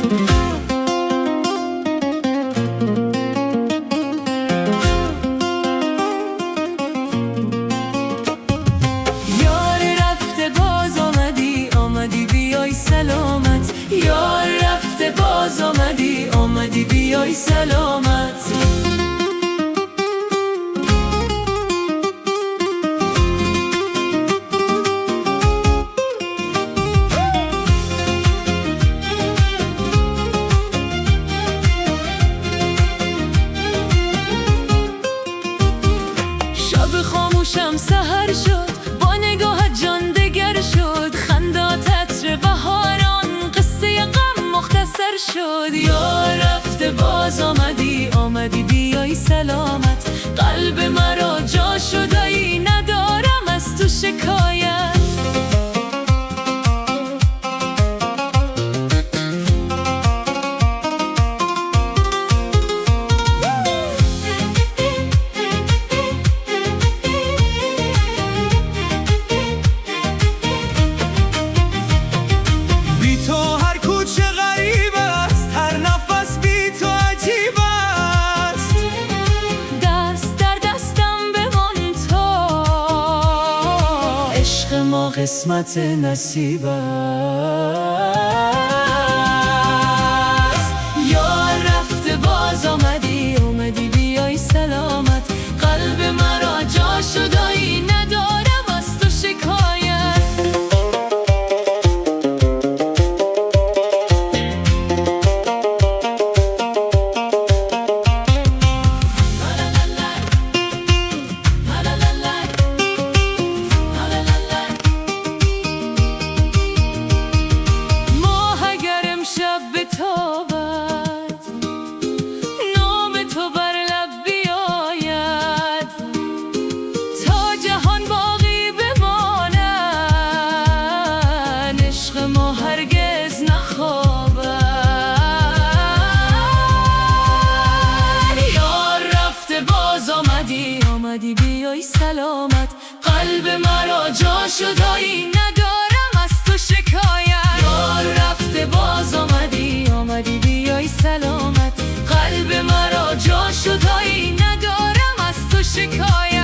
یار رفته باز آمدی بیای سلامت. یار رفته باز آمدی بیای سلامت. شب خاموشم سحر شد، با نگاهت جان دگر شد. خندات عطر بهاران، قصه غم مختصر شد. یار رفته باز آمدی بیای سلامت. قلب مرا جا شدایی، ندارم از تو شکایت. ما قسمت نصیب است. یار رفته باز آمدی بیای سلامت. قلب مرا جا شدایی، ندارم از تو شکایت. نام تو بر لب بیاید، تا جهان باقی بماند. عشق ما هرگز نخوابد. یار رفته باز آمدی بیای سلامت. قلب مرا جا شدایی، ندارم از تو شکایت. یار رفته باز آمدی بیای سلامت. قلب مرا جا شدایی، ندارم از تو شکایت.